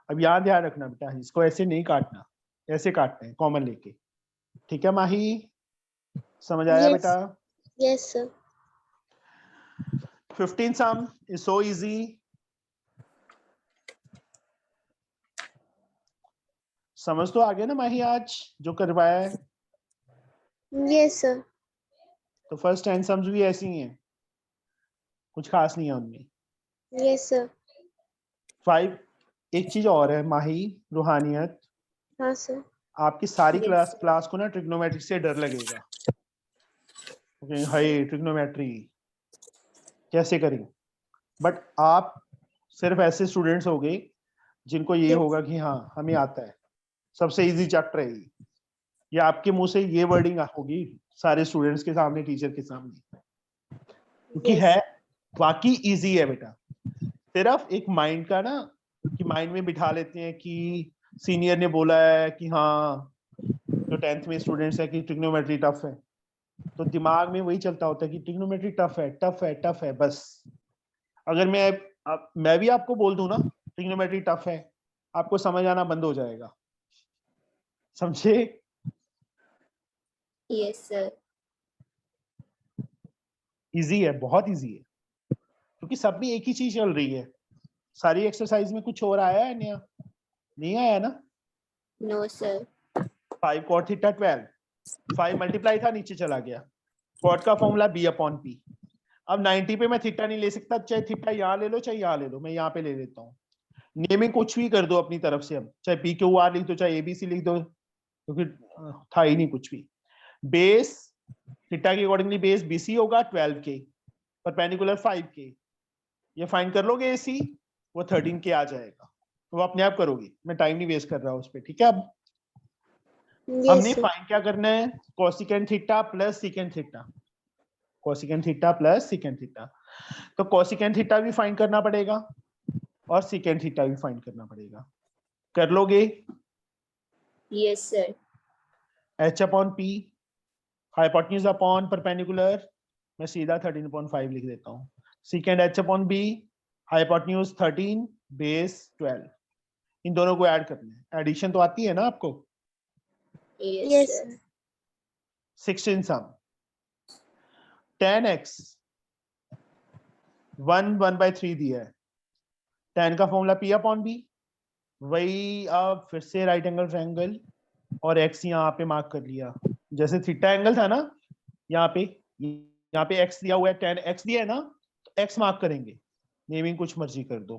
अब याद ध्यान रखना बेटा, इसको ऐसे नहीं काटना, ऐसे काटते हैं कॉमन लेके. ठीक है माही, समझ आया Yes. बेटा? Yes, sir. 15 sum is so easy. समझ तो आ गया ना माही आज जो करवाया है? Yes, sir. तो फर्स्ट 10 सम्स भी ऐसी ही हैं, कुछ खास नहीं है उनमें. Yes, sir. 5, एक चीज और है माही, रूहानियत, हाँ sir. आपकी सारी Yes. क्लास को ना ट्रिग्नोमेट्री से डर लगेगा. हाय ट्रिग्नोमेट्री कैसे करें, बट आप सिर्फ ऐसे स्टूडेंट्स होंगे जिनको ये Yes. होगा कि हाँ हमें आता है, सबसे इजी चैप्टर है ये आपके मुंह से ये वर्डिंग होगी सारे स्टूडेंट्स के सामने, टीचर के सामने, क्योंकि Yes. है वाकई इजी है बेटा. सिर्फ एक माइंड का ना, कि माइंड में बिठा लेते हैं कि सीनियर ने बोला है कि हाँ जो 10th में स्टूडेंट्स है कि ट्रिग्नोमेट्री टफ है, तो दिमाग में वही चलता होता है कि ट्रिग्नोमेट्री टफ है टफ है टफ है. बस अगर मैं भी आपको बोल दूं ना ट्रिग्नोमेट्री टफ है, आपको समझ आना बंद हो जाएगा. समझे? Yes sir. इजी है, बहुत इजी है, क्योंकि सब में एक ही चीज चल रही है. सारी एक्सरसाइज में कुछ और आया है नया? नहीं आया ना. No sir. 5 cot theta 12, 5 multiply था नीचे चला गया, कॉट का फॉर्मूला b/p. अब 90 पे मैं थीटा नहीं ले सकता, चाहे थीटा यहाँ ले लो चाहे यहाँ ले लो, मैं यहाँ पे ले लेता हूँ. नेमिंग कुछ भी कर दो अपनी तरफ से, अब चाहे PQR लिख दो चाहे ABC लिख दो, क्योंकि था ही नहीं कुछ भी. बेस थीटा के अकॉर्डिंगली बेस BC होगा 12K, परपेंडिकुलर 5K. ये फाइंड कर लोगे AC, वो 13K आ जाएगा, वो अपने आप करोगे, मैं टाइम नहीं वेस्ट कर रहा हूँ उस पर. ठीक है, अब Yes, हमने sir. फाइंड क्या करना है, cosecant theta plus secant theta, cosecant theta plus secant theta. तो कोसिकेंट थीटा भी फाइंड करना पड़ेगा और सीकेंट थीटा भी फाइंड करना पड़ेगा. कर लोगे? Yes sir. h/p hypotenuse upon perpendicular, मैं सीधा 13.5 लिख देता हूँ. सीकेंट h/b हाइपोटेन्यूज 13 बेस 12, इन दोनों को ऐड करना है. एडिशन तो आती है ना आपको? Yes, Yes, sir. sir. 16 सम 10x 1/3 दिया है, 10 का फॉर्मूला p/b, वही अब फिर से राइट एंगल ट्रायंगल और x यहाँ पे मार्क कर लिया, जैसे थीटा एंगल था ना यहाँ पे x दिया हुआ है, 10x दिया है ना, तो x मार्क करेंगे, नेमिंग कुछ मर्जी कर दो.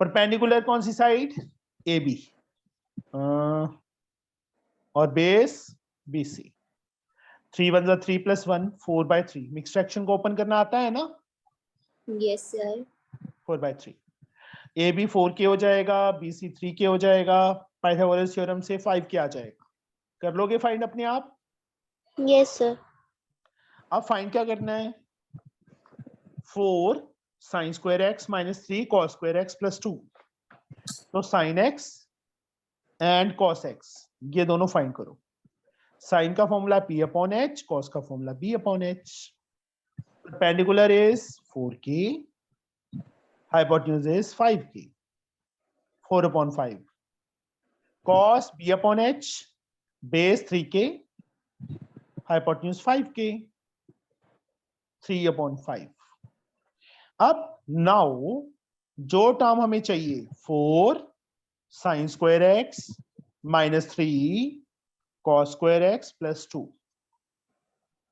परपेंडिकुलर कौन सी साइड? AB और बेस BC. 3 1 3 + 1 4/3. मिक्स फ्रैक्शन को ओपन करना आता है ना? Yes sir. 4/3. AB 4K हो जाएगा, BC 3K हो जाएगा, पाइथागोरस थ्योरम से 5K आ जाएगा. कर लोगे फाइंड अपने आप? Yes, sir. अब फाइंड क्या करना है, 4 sine square x minus 3 cos square x plus 2। तो sine x and cos x ये दोनों फाइंड करो। साइन का formula p upon h, cos का formula b upon h। perpendicular is 4k, hypotenuse is 5k, 4 upon 5। cos b upon h, base 3k, hypotenuse 5k, 3 upon 5। अब नाउ जो टर्म हमें चाहिए 4 sine square x minus 3 cos square x plus 2।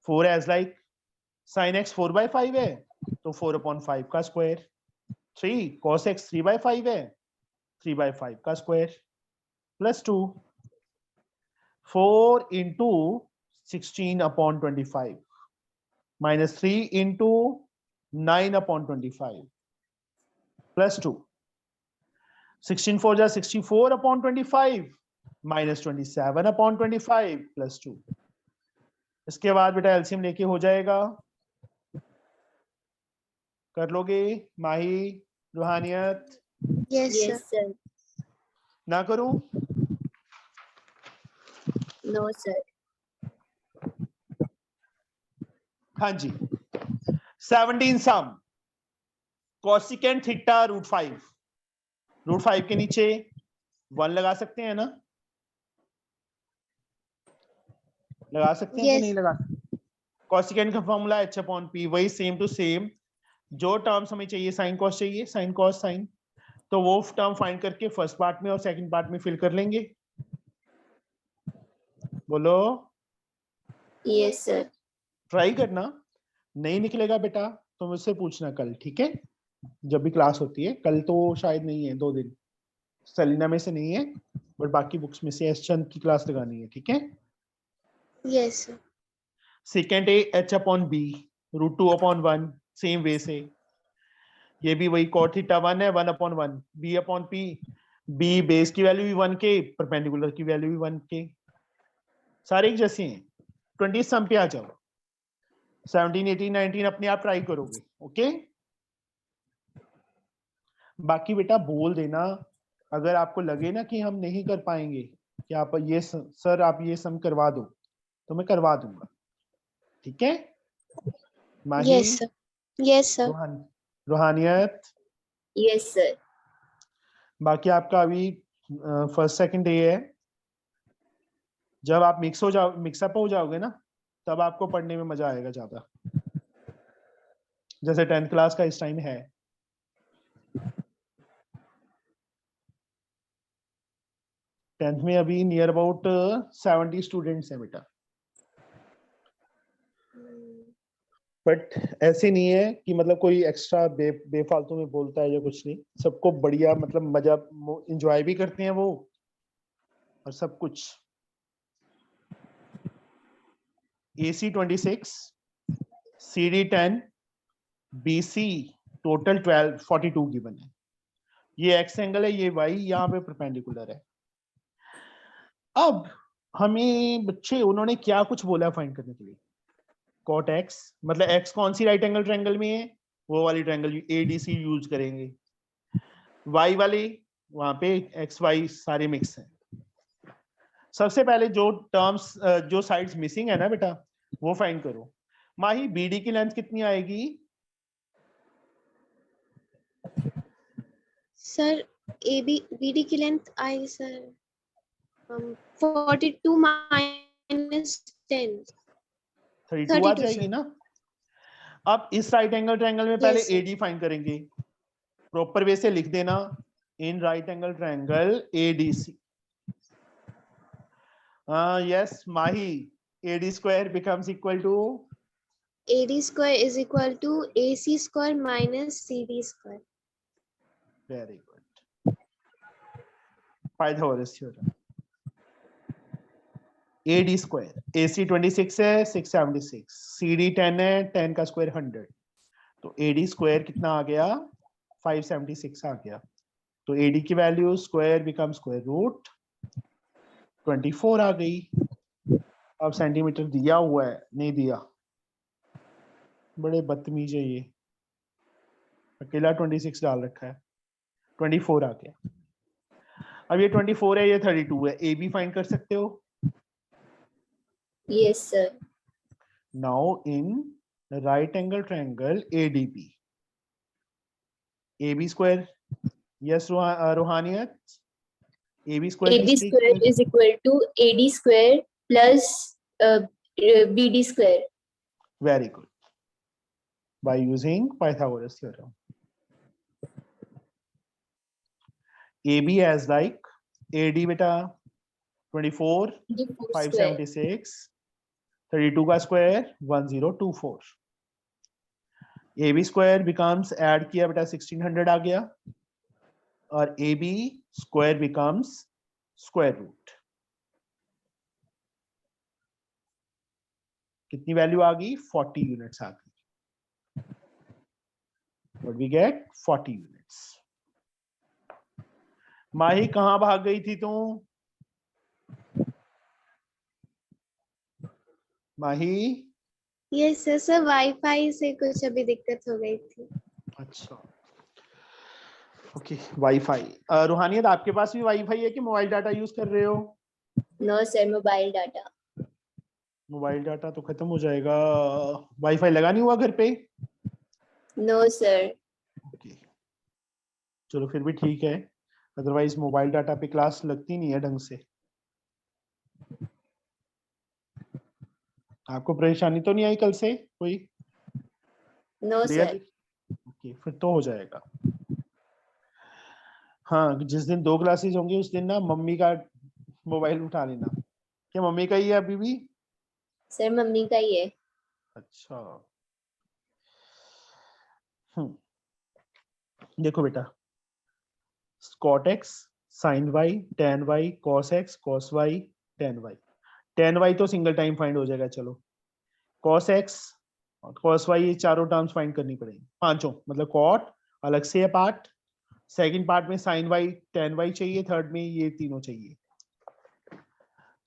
4 as like sine x 4/5 है तो 4 अपॉन 5 का स्क्वायर। 3 cos x 3/5 है, 3/5 का square plus 2। 4 into 16 upon 25 minus 3 into 9 upon 25 plus 2। 16 4 जा 64 अपॉन 25 माइनस 27 अपॉन 25 प्लस 2। इसके बाद बेटा एलसीएम लेके हो जाएगा, कर लोगे माही, रूहानियत? Yes, sir. Yes, sir. ना करूं? No, sir. हाँ जी। 17 सम कोसिकेंट थीटा रूट 5। रूट 5 के नीचे 1 लगा सकते हैं ना? लगा सकते हैं कि Yes. नहीं लगा? कोसिकेंट का फॉर्मूला h अपॉन p, वही सेम टू सेम। जो टर्म्स हमें चाहिए, साइन कॉस चाहिए, साइन कॉस साइन, तो वो टर्म फाइंड करके फर्स्ट पार्ट में और सेकंड पार्ट में फिल कर लेंगे। बोलो। Yes, sir. ट्राई करना, नहीं निकलेगा बेटा तो मुझसे पूछना कल, ठीक है? जब भी क्लास होती है, कल तो शायद नहीं है, 2 दिन सेलिना में से नहीं है, बट बाकी बुक्स में से एस चंद की क्लास लगानी है, ठीक है? Yes, sir. Second a h upon b root 2 upon 1, same way से ये भी वही cot थीटा 1 है, 1 upon 1 b upon p। b base की वैल्यू भी 1 के, परपेंडिकुलर की वैल्यू भी 1 के, सारे एक जैसे हैं। 20 सम पे आ जाओ। 17 18 19 अपने आप ट्राई करोगे, ओके? बाकी बेटा बोल देना अगर आपको लगे ना कि हम नहीं कर पाएंगे, कि आप ये सर आप ये सम करवा दो, तो मैं करवा दूंगा, ठीक है? माही, Yes, sir. Yes, sir. रूहानियत? Yes, sir. बाकी आपका अभी फर्स्ट सेकंड डे है। जब आप मिक्सअप हो जाओगे ना, तब आपको पढ़ने में मजा आएगा ज्यादा, जैसे 10th क्लास का इस टाइम है। टेंथ में अभी नियर अबाउट 70 स्टूडेंट्स हैं बेटा, बट ऐसे नहीं है कि मतलब कोई एक्स्ट्रा बेफालतू में बोलता है या कुछ नहीं, सबको बढ़िया मतलब मजा एंजॉय भी करते हैं वो, और सब कुछ। AC 26, CD 10, BC total 12 42 given है। ये एक्स एंगल है, ये वाई यहाँ पे परपेंडिकुलर है। अब हमें बच्चे उन्होंने क्या कुछ बोला फाइंड करने के लिए, cot x, मतलब x कौन सी राइट एंगल ट्रायंगल में है, वो वाली ट्रायंगल ADC यूज करेंगे। y वाली वहां पे x y सारे मिक्स हैं। सबसे पहले जो टर्म्स जो साइड्स मिसिंग है ना बेटा, वो फाइंड करो। माही, BD की लेंथ कितनी आएगी? Sir, BD की लेंथ आएगी सर 42 minus 10. 32 आ 32 जाएगी sir. ना? अब इस राइट एंगल ट्रायंगल में पहले Yes, sir. AD फाइंड करेंगे। प्रॉपर वे से लिख देना, in right angle triangle ADC। yes Mahi, AD square becomes equal to AD square is equal to AC square minus CD square. very good, Pythagoras theorem। AD square, AC 26 है 676, CD 10 है 10 का स्क्वायर 100, तो AD स्क्वायर कितना आ गया 576 आ गया। तो AD की value square become square root 24 आ गई। अब सेंटीमीटर दिया हुआ है, नहीं दिया, बड़े बदतमीज है ये, अकेला 26 डाल रखा है, 24 आ गया। अब ये 24 है, ये 32 है, ए बी फाइंड कर सकते हो। Yes, sir. Now in right angle triangle ADB, AB square. Yes, Rohaniyat. AB square AB किसके square equal? is equal to AD square plus BD square. Very good. By using Pythagoras theorem. AB as like AD beta 24, 24 square. 576, 32 का square 1024. AB square becomes add किया बेटा 1600 आ गया, और AB square becomes square root. कितनी वैल्यू आ गई? 40 यूनिट्स आ गई। What we get? 40 units. माही कहां भाग गई थी तू? माही? यस सर, सर वाईफाई से कुछ अभी दिक्कत हो गई थी। अच्छा, ओके, वाईफाई। रूहानियत, आपके पास भी वाईफाई है कि मोबाइल डाटा यूज कर रहे हो? No, sir, mobile data. Mobile data तो खत्म हो जाएगा, वाईफाई लगा नहीं हुआ घर पे? No, sir. ओके, चलो फिर भी ठीक है, अदरवाइज मोबाइल डाटा पे क्लास लगती नहीं है ढंग से। आपको परेशानी तो नहीं आई कल से कोई? No, sir. ओके, फिर तो हो जाएगा। हाँ, जिस दिन 2 क्लासेस होंगी उस दिन ना मम्मी का मोबाइल उठा लेना। क्या मम्मी का ही है अभी भी? Sir, मम्मी का ही है। अच्छा, देखो बेटा, cot x sin y tan y cos x cos y tan y तो सिंगल टाइम फाइंड हो जाएगा। चलो, cos x और cos y ये चारों टर्म्स फाइंड करनी पड़ेगी, पांचों, मतलब cot अलग से है पार्ट, सेकंड पार्ट में sin y tan y चाहिए, थर्ड में ये तीनों चाहिए।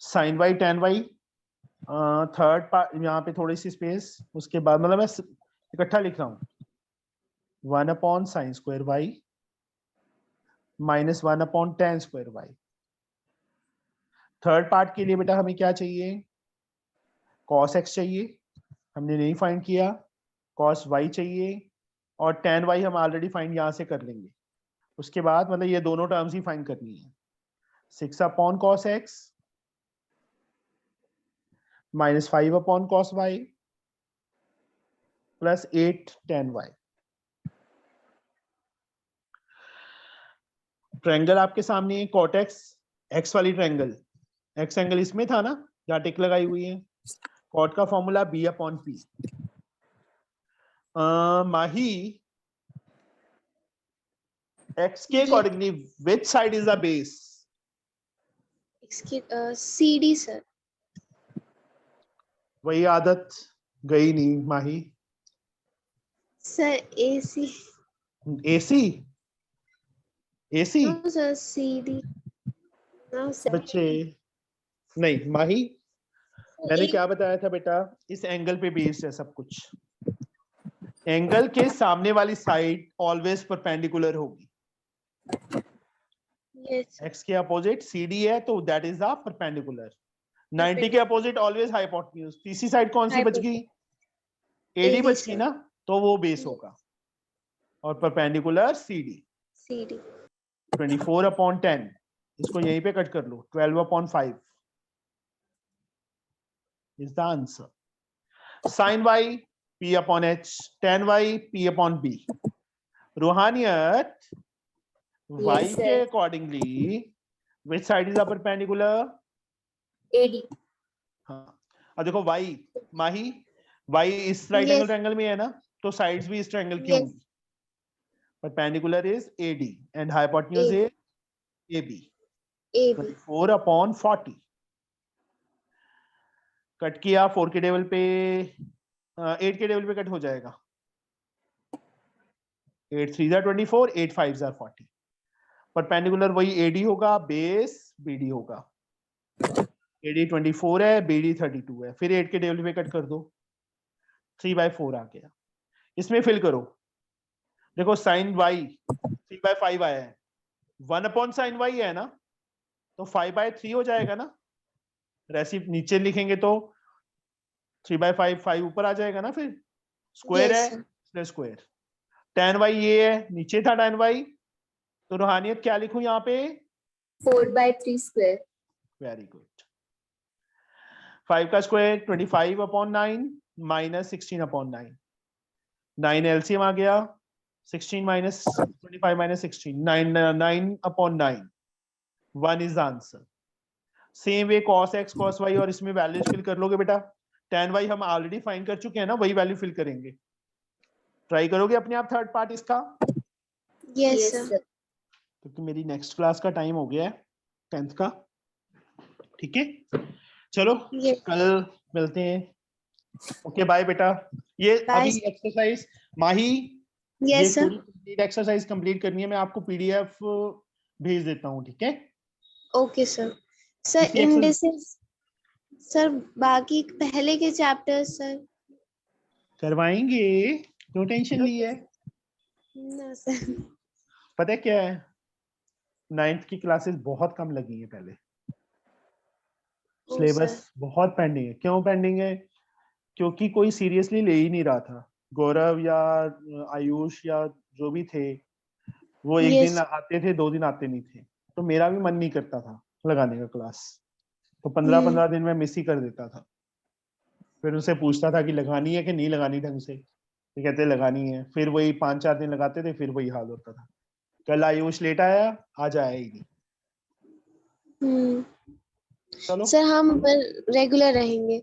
sin y tan y third part, यहाँ पे थोड़ी सी स्पेस, उसके बाद मतलब मैं इकट्ठा लिख रहा हूँ, 1/sin square y minus 1/tan square y। Third part के लिए बेटा हमें क्या चाहिए? cos x चाहिए, हमने नहीं फाइंड किया, cos y चाहिए, और tan y हम ऑलरेडी फाइंड यहाँ से कर लेंगे। उसके बाद मतलब ये दोनों टर्म्स ही फाइंड करनी है, 6/cos x minus 5/cos y plus 8 tan y। Triangle आपके सामने है, cot x, x वाली ट्रायंगल, x एंगल इसमें था ना, जहाँ टिक लगाई हुई है, cot का फॉर्मूला b/p। माही, x के accordingly which side is the base? इसकी सीडी सर। वही आदत गई नहीं Mahi. Sir AC. AC AC no sir, CD. No sir. बच्चे नहीं, माही मैंने एक- क्या बताया था बेटा, इस एंगल पे बेस्ड है सब कुछ। एंगल के सामने वाली साइड ऑलवेज परपेंडिकुलर होगी। यस। x के अपोजिट CD है तो दैट इज द परपेंडिकुलर। 90 के अपोजिट ऑलवेज हाइपोटेन्यूज। तीसरी साइड कौन सी बच गई? AD AD बच गई ना, तो वो बेस Yes. होगा, और परपेंडिकुलर CD। सीडी। 24/10, इसको यहीं पे कट कर लो, 12/5 is the answer. Sin y p/h, tan y p/b. रूहानियत, y Yes, के sir. Accordingly which side is the perpendicular? AD. हाँ, अब देखो y, माही y इस राइट एंगल Yes. ट्रायंगल में है ना, तो साइड्स भी इस ट्रायंगल की Yes. होंगी। Perpendicular is AD and hypotenuse AD. Is AB। AB। 24/40 cut किया, 4 के टेबल पे 8 के टेबल पे कट हो जाएगा, 8 3 जा 24, 8 5 जा 40। परपेंडिकुलर वही AD होगा, बेस BD होगा। AD 24 है, BD 32 है, फिर 8 के टेबल पे कट कर दो, 3/4 आ गया। इसमें फिल करो। देखो साइन y 3/5 आया है, 1/sin y है ना, तो 5/3 हो जाएगा ना। रेसिप नीचे लिखेंगे तो 3/5 5 ऊपर आ जाएगा ना, फिर स्क्वायर Yes, है sir. इसलिए स्क्वायर। tan y ये है, नीचे था tan y, तो रूहानियत क्या लिखूं यहाँ पे? 4/3 square. Very good. 5 का स्क्वायर 25/9 माइनस 16/9, 9 एलसीएम आ गया, 16 minus 25 minus 16, 9/9, 1 is the answer. Same way cos x cos y, और इसमें वैल्यूज फिल कर लोगे बेटा। tan y हम ऑलरेडी फाइंड कर चुके हैं ना, वही वैल्यू फिल करेंगे। ट्राई करोगे अपने आप थर्ड पार्ट इसका? Yes, Yes, sir. sir. क्योंकि मेरी नेक्स्ट क्लास का टाइम हो गया है 10th का। ठीक है, चलो Yes. कल मिलते हैं। ओके बाय बेटा। ये Bye. अभी एक्सरसाइज माही, ये Yes, sir. पूरी कंप्लीट एक्सरसाइज कंप्लीट करनी है, मैं आपको पीडीएफ भेज देता हूँ, ठीक है? Okay, sir. Sir, इसी in exercise- this is, sir, बाकी पहले के चैप्टर्स सर। करवाएंगे, क्यों टेंशन ली है? ना सर। पता है क्या है, 9th की क्लासेस बहुत कम लगी है पहले, ओ सिलेबस सर। बहुत पेंडिंग है। क्यों पेंडिंग है? क्योंकि कोई सीरियसली ले ही नहीं रहा था। गौरव या आयुष या जो भी थे, वो एक Yes. दिन आते थे, 2 दिन आते नहीं थे, तो मेरा भी मन नहीं करता था लगाने का क्लास, तो 15-15 दिन में मिस ही कर देता था। फिर उनसे पूछता था कि लगानी है कि नहीं लगानी ढंग से, तो कहते लगानी है। फिर वही 5-4 दिन लगाते थे, फिर वही हाल होता था। कल आयुष लेट आया, आज आया ही नहीं। चलो सर हम रेगुलर रहेंगे।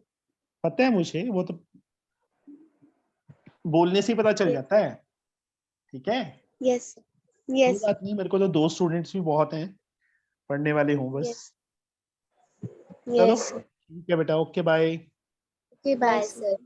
पता है मुझे, वो तो बोलने से ही पता चल Yes. जाता है। ठीक है, Yes. कोई Yes. बात नहीं, मेरे को तो 2 स्टूडेंट्स भी बहुत हैं, पढ़ने वाले हों बस। Yes. चलो Yes. ठीक है बेटा, okay bye. Okay, bye, Bye, sir. sir.